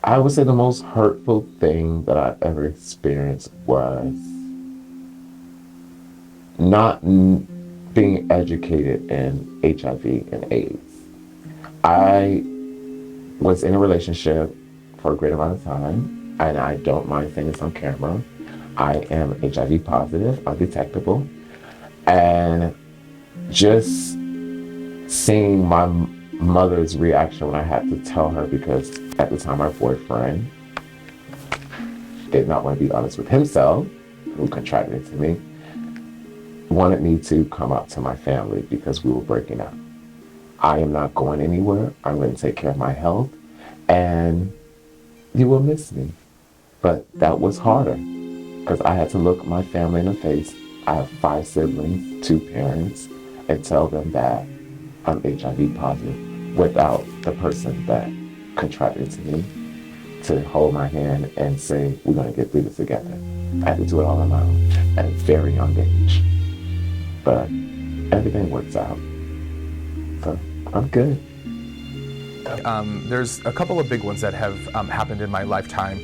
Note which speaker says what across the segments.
Speaker 1: I would say the most hurtful thing that I ever experienced was not being educated in HIV and AIDS. I was in a relationship for a great amount of time, and I don't mind saying this on camera. I am HIV positive, undetectable, and just seeing my mother's reaction when I had to tell her, because at the time my boyfriend did not want to be honest with himself, who contracted it to me, wanted me to come out to my family because we were breaking up. I am not going anywhere. I'm going to take care of my health, and you will miss me. But that was harder because I had to look my family in the face. I have 5 siblings, 2 parents, and tell them that I'm HIV positive without the person that contracted to me to hold my hand and say, we're going to get through this together. I had to do it all on my own at a very young age. But everything works out. So I'm good.
Speaker 2: There's a couple of big ones that have happened in my lifetime.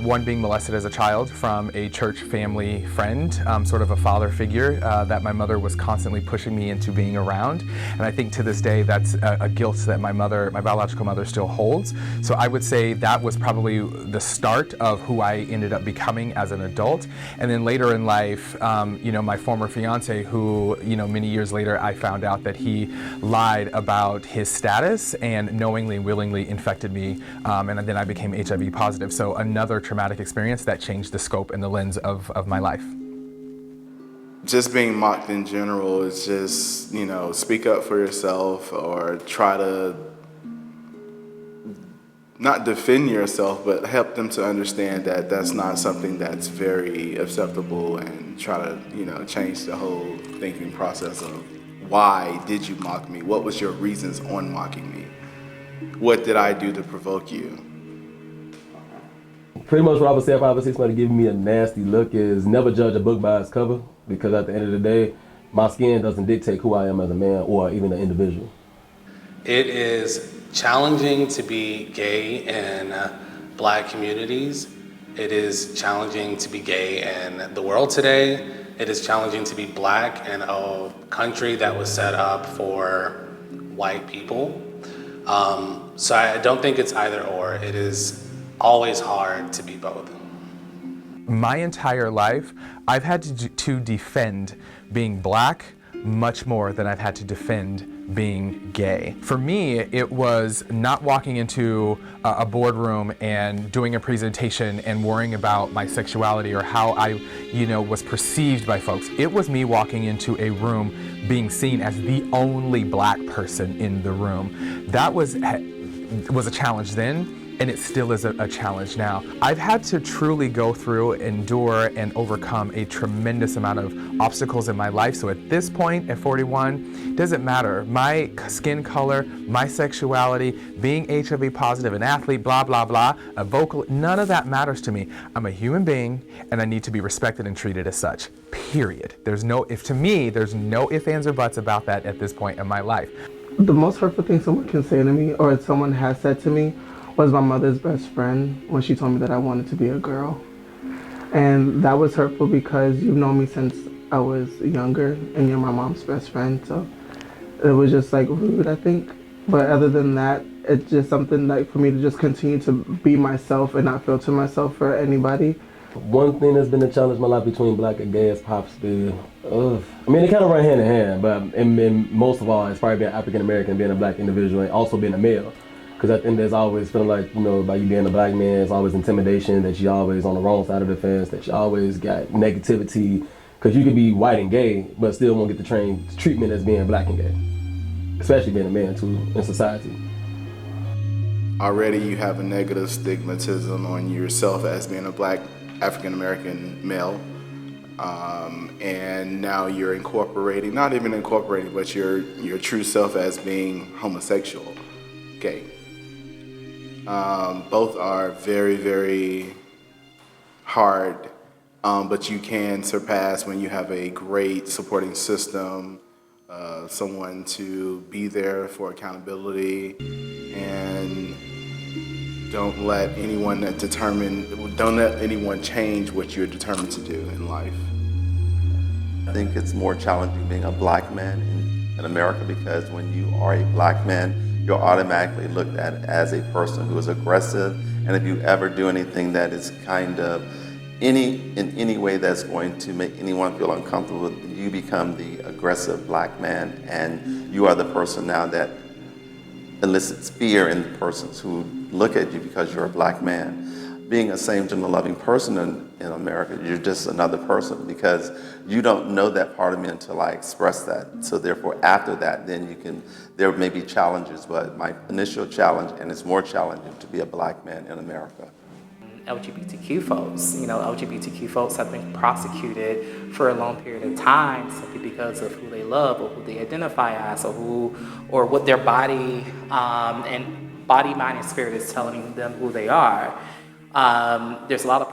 Speaker 2: One being molested as a child from a church family friend, sort of a father figure that my mother was constantly pushing me into being around. And I think to this day that's a guilt that my biological mother still holds. So I would say that was probably the start of who I ended up becoming as an adult. And then later in life, my former fiance, who, many years later I found out that he lied about his status and knowingly and willingly infected me, and then I became HIV positive. So another traumatic experience that changed the scope and the lens of my life.
Speaker 3: Just being mocked in general is just, speak up for yourself or try to not defend yourself, but help them to understand that that's not something that's very acceptable, and try to, change the whole thinking process of why did you mock me? What was your reasons on mocking me? What did I do to provoke you?
Speaker 4: Pretty much what I would say if I ever see somebody giving me a nasty look is never judge a book by its cover, because at the end of the day, my skin doesn't dictate who I am as a man or even an individual.
Speaker 5: It is challenging to be gay in Black communities. It is challenging to be gay in the world today. It is challenging to be Black in a country that was set up for white people. So I don't think it's either or. It is always hard to be both.
Speaker 2: My entire life, I've had to defend being Black much more than I've had to defend being gay. For me, it was not walking into a boardroom and doing a presentation and worrying about my sexuality or how I, was perceived by folks. It was me walking into a room being seen as the only Black person in the room. That was a challenge then, and it still is a challenge now. I've had to truly go through, endure, and overcome a tremendous amount of obstacles in my life. So at this point, at 41, doesn't matter. My skin color, my sexuality, being HIV positive, an athlete, blah, blah, blah, a vocal, none of that matters to me. I'm a human being, and I need to be respected and treated as such, period. There's no ifs, ands, or buts about that at this point in my life.
Speaker 6: The most hurtful thing someone can say to me, or someone has said to me, was my mother's best friend when she told me that I wanted to be a girl. And that was hurtful because you've known me since I was younger, and you're my mom's best friend, so it was just rude, I think. But other than that, it's just something for me to just continue to be myself and not filter myself for anybody.
Speaker 4: One thing that's been a challenge in my life between Black and gay is possibly, they kind of run hand in hand, but and most of all, it's probably being African American, being a Black individual, and also being a male. Because at the end, there's always feeling like, by you being a Black man, it's always intimidation, that you're always on the wrong side of the fence, that you always got negativity. Because you could be white and gay, but still won't get the treatment as being Black and gay. Especially being a man, too, in society.
Speaker 3: Already you have a negative stigmatism on yourself as being a Black African American male. And now you're incorporating, not even incorporating, but your true self as being homosexual, gay. Both are very, very hard, but you can surpass when you have a great supporting system, someone to be there for accountability, and Don't let don't let anyone change what you're determined to do in life.
Speaker 7: I think it's more challenging being a black man in America because when you are a black man, you're automatically looked at as a person who is aggressive. And if you ever do anything that is kind of in any way that's going to make anyone feel uncomfortable, you become the aggressive black man, and you are the person now that elicits fear in the persons who look at you because you're a black man. Being a same gender loving person in America, you're just another person because you don't know that part of me until I express that. So therefore, after that, then there may be challenges, but my initial challenge, and it's more challenging to be a black man in America.
Speaker 8: LGBTQ folks. LGBTQ folks have been prosecuted for a long period of time simply because of who they love or who they identify as or what their body, mind, and spirit is telling them who they are. There's a lot of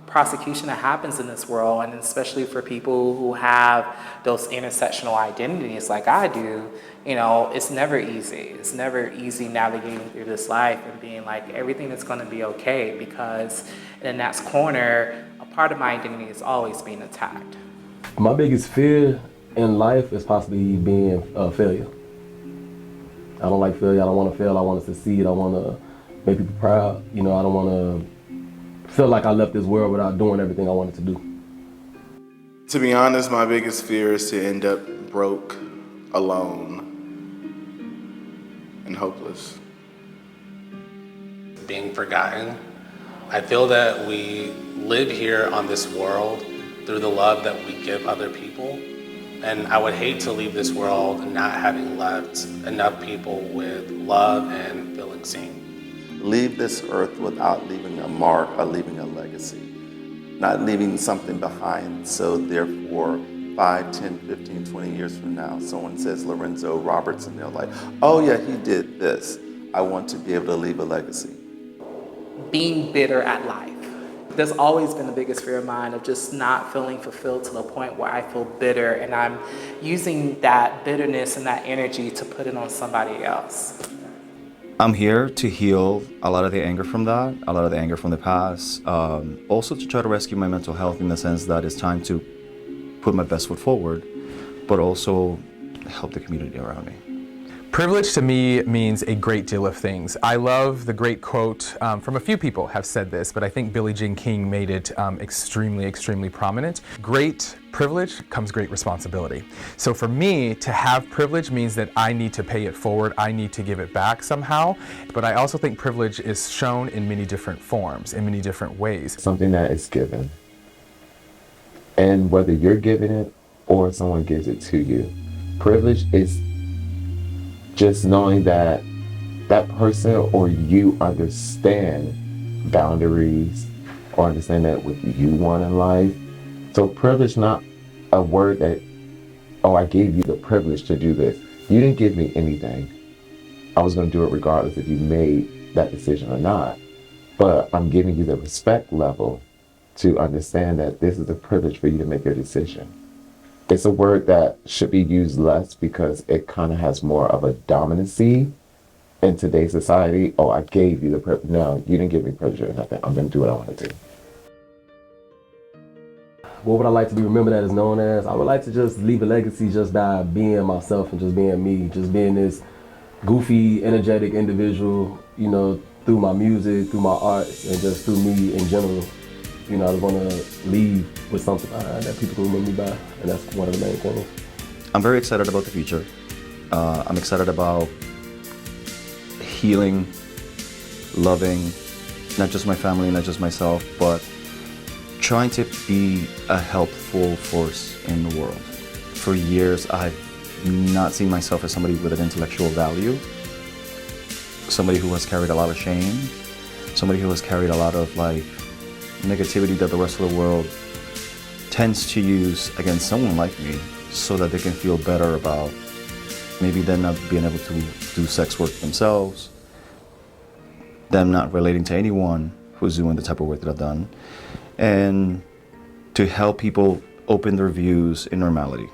Speaker 8: prosecution that happens in this world, and especially for people who have those intersectional identities like I do, it's never easy. It's never easy navigating through this life and being like, everything is going to be okay, because in the next corner, a part of my identity is always being attacked.
Speaker 4: My biggest fear in life is possibly being a failure. I don't like failure. I don't want to fail. I want to succeed. I want to make people proud. I don't want to feel like I left this world without doing everything I wanted to do.
Speaker 3: To be honest, my biggest fear is to end up broke, alone, and hopeless.
Speaker 5: Being forgotten. I feel that we live here on this world through the love that we give other people. And I would hate to leave this world not having left enough people with love and feeling seen.
Speaker 7: Leave this earth without leaving a mark or leaving a legacy, not leaving something behind. So therefore, 5, 10, 15, 20 years from now, someone says Lorenzo Robertson, they're like, oh yeah, he did this. I want to be able to leave a legacy.
Speaker 8: Being bitter at life. There's always been the biggest fear of mine of just not feeling fulfilled to the point where I feel bitter, and I'm using that bitterness and that energy to put it on somebody else.
Speaker 9: I'm here to heal a lot of the anger from that, a lot of the anger from the past. Also to try to rescue my mental health in the sense that it's time to put my best foot forward, but also help the community around me.
Speaker 2: Privilege to me means a great deal of things. I love the great quote from a few people have said this, but I think Billie Jean King made it extremely prominent. Great privilege comes great responsibility. So for me, to have privilege means that I need to pay it forward, I need to give it back somehow. But I also think privilege is shown in many different forms, in many different ways.
Speaker 1: Something that is given. And whether you're giving it or someone gives it to you, privilege is just knowing that that person or you understand boundaries or understand that what you want in life. So privilege, not a word that, oh, I gave you the privilege to do this. You didn't give me anything. I was going to do it regardless if you made that decision or not. But I'm giving you the respect level to understand that this is a privilege for you to make your decision. It's a word that should be used less because it kind of has more of a dominancy in today's society. Oh, I gave you the privilege. No, you didn't give me privilege or nothing. I'm going to do what I want to do.
Speaker 4: What would I like to be remembered as, known as? I would like to just leave a legacy just by being myself and just being me, just being this goofy, energetic individual, through my music, through my art, and just through me in general. I just want to leave with something that people can remember me by, and that's one of the main things.
Speaker 9: I'm very excited about the future. I'm excited about healing, loving, not just my family, not just myself, but trying to be a helpful force in the world. For years, I've not seen myself as somebody with an intellectual value, somebody who has carried a lot of shame, somebody who has carried a lot of negativity that the rest of the world tends to use against someone like me so that they can feel better about maybe them not being able to do sex work themselves, them not relating to anyone who's doing the type of work that I've done, and to help people open their views in normality.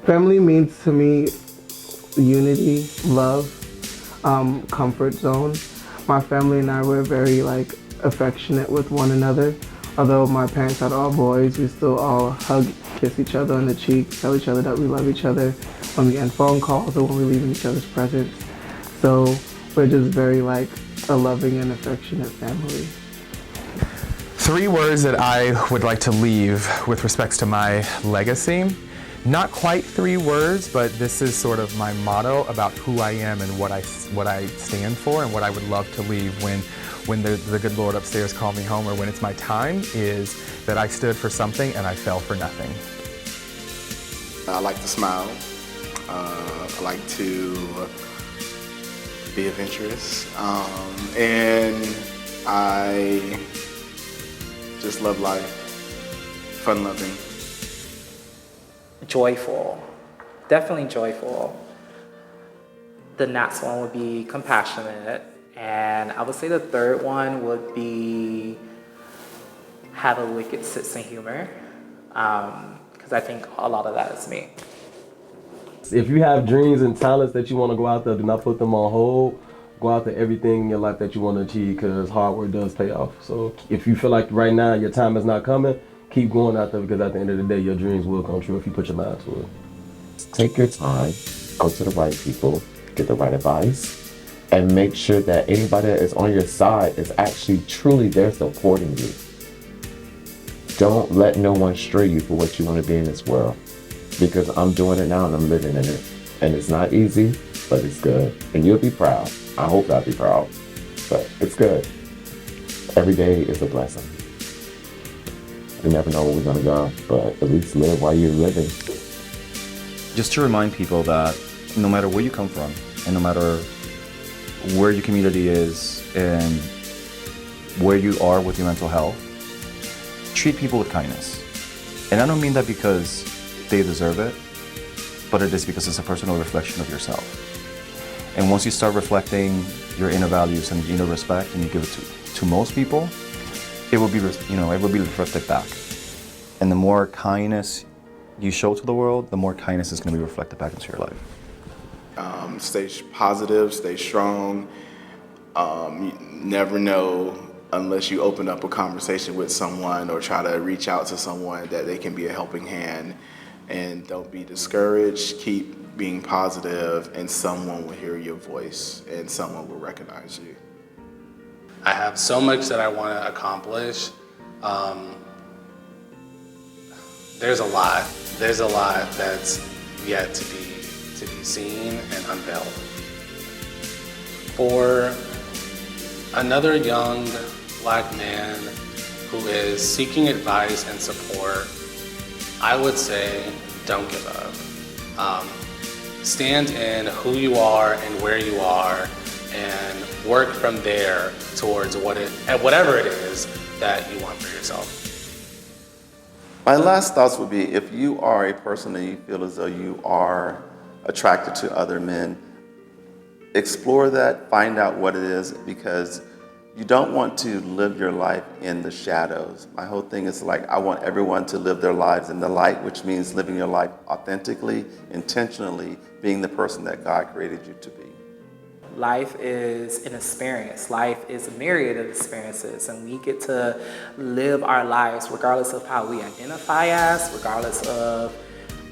Speaker 6: Family means to me unity, love, comfort zone. My family and I were very like affectionate with one another. Although my parents had all boys, we still all hug, kiss each other on the cheek, tell each other that we love each other when we end phone calls or when we leave in each other's presence. So we're just very like a loving and affectionate family.
Speaker 2: 3 words that I would like to leave with respects to my legacy. Not quite 3 words, but this is sort of my motto about who I am and what I stand for and what I would love to leave when the good Lord upstairs called me home, or when it's my time, is that I stood for something and I fell for nothing.
Speaker 3: I like to smile. I like to be adventurous. And I just love life. Fun-loving.
Speaker 8: Joyful, definitely joyful. The next one would be compassionate, and I would say the third one would be have a wicked sense of humor, because I think a lot of that is me.
Speaker 4: If you have dreams and talents that you want to go out there, do not put them on hold. Go out there, everything in your life that you want to achieve, because hard work does pay off. So if you feel like right now your time is not coming, keep going out there, because at the end of the day, your dreams will come true if you put your mind to it.
Speaker 1: Take your time, go to the right people, get the right advice, and make sure that anybody that is on your side is actually truly there supporting you. Don't let no one stray you for what you want to be in this world, because I'm doing it now and I'm living in it. And it's not easy, but it's good. And you'll be proud. I hope I'll be proud, but it's good. Every day is a blessing. You never know where we're gonna go, but at least live while you're living.
Speaker 9: Just to remind people that no matter where you come from, and no matter where your community is, and where you are with your mental health, treat people with kindness. And I don't mean that because they deserve it, but it is because it's a personal reflection of yourself. And once you start reflecting your inner values and your inner respect, and you give it to most people, it will be, it will be reflected back. And the more kindness you show to the world, the more kindness is going to be reflected back into your life.
Speaker 3: Stay positive, stay strong. You never know unless you open up a conversation with someone or try to reach out to someone that they can be a helping hand. And don't be discouraged. Keep being positive, and someone will hear your voice and someone will recognize you.
Speaker 5: I have so much that I want to accomplish. There's a lot. There's a lot that's yet to be seen and unveiled. For another young Black man who is seeking advice and support, I would say don't give up. Stand in who you are and where you are, and work from there towards whatever it is that you want for yourself.
Speaker 7: My last thoughts would be, if you are a person that you feel as though you are attracted to other men, explore that, find out what it is, because you don't want to live your life in the shadows. My whole thing is like, I want everyone to live their lives in the light, which means living your life authentically, intentionally, being the person that God created you to be.
Speaker 8: Life is an experience. Life is a myriad of experiences, and we get to live our lives regardless of how we identify as, regardless of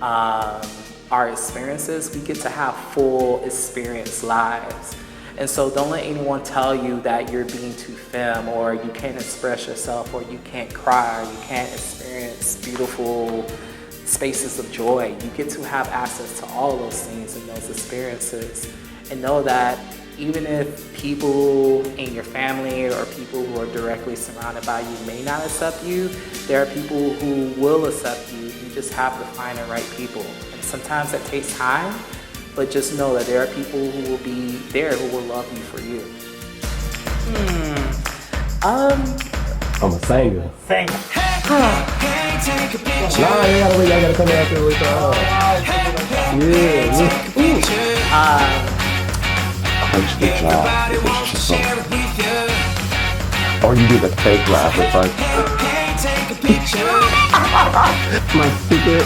Speaker 8: our experiences. We get to have full experience lives. And so don't let anyone tell you that you're being too femme, or you can't express yourself, or you can't cry, or you can't experience beautiful spaces of joy. You get to have access to all those things and those experiences. And know that even if people in your family or people who are directly surrounded by you may not accept you, there are people who will accept you. You just have to find the right people. And sometimes that takes time, but just know that there are people who will be there who will love you for you.
Speaker 4: I'm a singer.
Speaker 8: Thank you.
Speaker 4: Nah, you gotta come after with
Speaker 1: Punch the job. It's just so. Or you do the fake laugh. It's like.
Speaker 6: My secret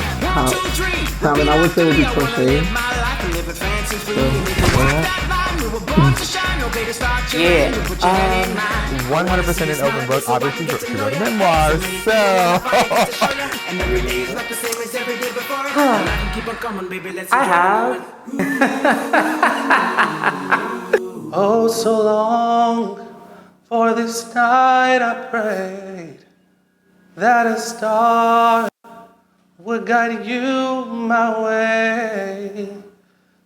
Speaker 6: talent, I would say, would be crochet.
Speaker 8: Yeah.
Speaker 2: 100% an open book. Obviously, she wrote a memoir, so.
Speaker 8: I have.
Speaker 5: Oh, so long for this night I prayed that a star would guide you my way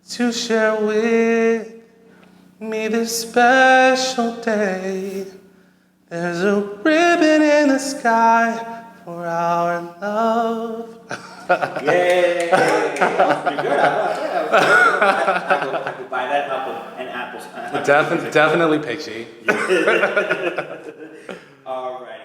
Speaker 5: to share with me this special day. There's a ribbon in the sky for our love.
Speaker 10: Yay! That was pretty good. I could buy that an apple.
Speaker 5: Definitely pitchy.
Speaker 10: Alrighty.